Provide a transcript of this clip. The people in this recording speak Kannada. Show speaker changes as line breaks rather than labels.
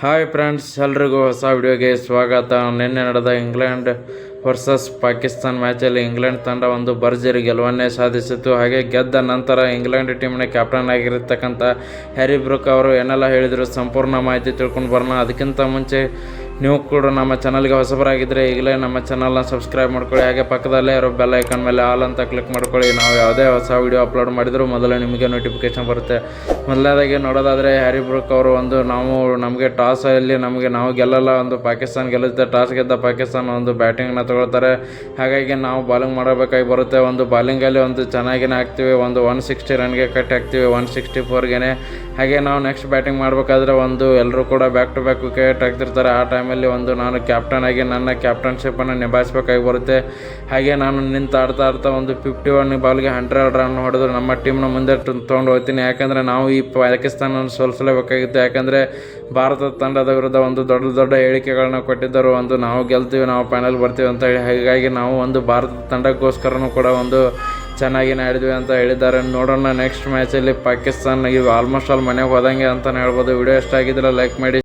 ಹಾಯ್ ಫ್ರೆಂಡ್ಸ್, ಎಲ್ರಿಗೂ ಹೊಸ ವಿಡಿಯೋಗೆ ಸ್ವಾಗತ. ನಿನ್ನೆ ನಡೆದ ಇಂಗ್ಲೆಂಡ್ ವರ್ಸಸ್ ಪಾಕಿಸ್ತಾನ್ ಮ್ಯಾಚಲ್ಲಿ ಇಂಗ್ಲೆಂಡ್ ತಂಡ ಒಂದು ಭರ್ಜರಿ ಗೆಲುವನ್ನೇ ಸಾಧಿಸಿತು. ಹಾಗೆ ಗೆದ್ದ ನಂತರ ಇಂಗ್ಲೆಂಡ್ ಟೀಮ್ನ ಕ್ಯಾಪ್ಟನ್ ಆಗಿರತಕ್ಕಂಥ ಹ್ಯಾರಿ ಬ್ರೂಕ್ ಅವರು ಏನೆಲ್ಲ ಹೇಳಿದರು ಸಂಪೂರ್ಣ ಮಾಹಿತಿ ತಿಳ್ಕೊಂಡು ಬರೋಣ. ಅದಕ್ಕಿಂತ ಮುಂಚೆ ನೀವು ಕೂಡ ನಮ್ಮ ಚಾನಲ್ಗೆ ಹೊಸಬರಾಗಿದ್ದರೆ ಈಗಲೇ ನಮ್ಮ ಚಾನಲ್ನ ಸಬ್ಸ್ಕ್ರೈಬ್ ಮಾಡ್ಕೊಳ್ಳಿ. ಹಾಗೆ ಪಕ್ಕದಲ್ಲೇ ಇರೋ ಬೆಲ್ ಐಕಾನ್ ಮೇಲೆ ಆಲ್ ಅಂತ ಕ್ಲಿಕ್ ಮಾಡ್ಕೊಳ್ಳಿ. ನಾವು ಯಾವುದೇ ಹೊಸ ವಿಡಿಯೋ ಅಪ್ಲೋಡ್ ಮಾಡಿದರೂ ಮೊದಲು ನಿಮಗೆ ನೋಟಿಫಿಕೇಶನ್ ಬರುತ್ತೆ. ಮೊದಲನೇದಾಗಿ ನೋಡೋದಾದರೆ ಹ್ಯಾರಿ ಬ್ರೂಕ್ ಅವರು ನಮಗೆ ಟಾಸಲ್ಲಿ ನಾವು ಗೆಲ್ಲಲ್ಲ, ಪಾಕಿಸ್ತಾನ ಗೆಲ್ಲುತ್ತೆ. ಟಾಸ್ ಗೆದ್ದ ಪಾಕಿಸ್ತಾನ ಬ್ಯಾಟಿಂಗ್ನ ತಗೊಳ್ತಾರೆ. ಹಾಗಾಗಿ ನಾವು ಬಾಲಿಂಗ್ ಮಾಡಬೇಕಾಗಿ ಬರುತ್ತೆ. ಬಾಲಿಂಗಲ್ಲಿ ಚೆನ್ನಾಗಿನೇ ಹಾಕ್ತೀವಿ. 160 ರನ್ಗೆ ಕಟ್ ಹಾಕ್ತೀವಿ, 164ಗೆ. ಹಾಗೆ ನಾವು ನೆಕ್ಸ್ಟ್ ಬ್ಯಾಟಿಂಗ್ ಮಾಡಬೇಕಾದ್ರೆ ಎಲ್ಲರೂ ಕೂಡ ಬ್ಯಾಕ್ ಟು ಬ್ಯಾಕ್ ವಿಕೆಟ್ ಹಾಕ್ತಿರ್ತಾರೆ. ಆ ಟೈಮಲ್ಲಿ ನಾನು ಕ್ಯಾಪ್ಟನ್ ಆಗಿ ನನ್ನ ಕ್ಯಾಪ್ಟನ್ಶಿಪ್ಪನ್ನು ನಿಭಾಯಿಸಬೇಕಾಗಿ ಬರುತ್ತೆ. ಹಾಗೆ ನಾನು ಆಡ್ತಾ 51 ಬಾಲ್ಗೆ 100 ರನ್ ಹೊಡೆದು ನಮ್ಮ ಟೀಮ್ನ ಮುಂದೆ ತೊಗೊಂಡು ಹೋಗ್ತೀನಿ. ಯಾಕಂದರೆ ನಾವು ಈ ಪಾಕಿಸ್ತಾನವನ್ನು ಸೋಲಿಸಲೇಬೇಕಾಗಿತ್ತು. ಯಾಕಂದರೆ ಭಾರತ ತಂಡದ ವಿರುದ್ಧ ದೊಡ್ಡ ಹೇಳಿಕೆಗಳನ್ನ ಕೊಟ್ಟಿದ್ದರು. ನಾವು ಗೆಲ್ತೀವಿ, ನಾವು ಫೈನಲ್ ಬರ್ತೀವಿ ಅಂತ ಹೇಳಿ. ಹಾಗಾಗಿ ನಾವು ಭಾರತ ತಂಡಕ್ಕೋಸ್ಕರನೂ ಕೂಡ ಚೆನ್ನಾಗಿನೇ ಆಡಿದ್ವಿ ಅಂತ ಹೇಳಿದ್ದಾರೆ. ನೋಡೋಣ ನೆಕ್ಸ್ಟ್ ಮ್ಯಾಚಲ್ಲಿ ಪಾಕಿಸ್ತಾನ ಆಲ್ಮೋಸ್ಟ್ ಆಲ್ ಮನೆಗೆ ಹೋದಂಗೆ ಅಂತಲೇ ಹೇಳ್ಬೋದು. ವಿಡಿಯೋ ಇಷ್ಟ ಆಗಿದ್ರೆ ಲೈಕ್ ಮಾಡಿ.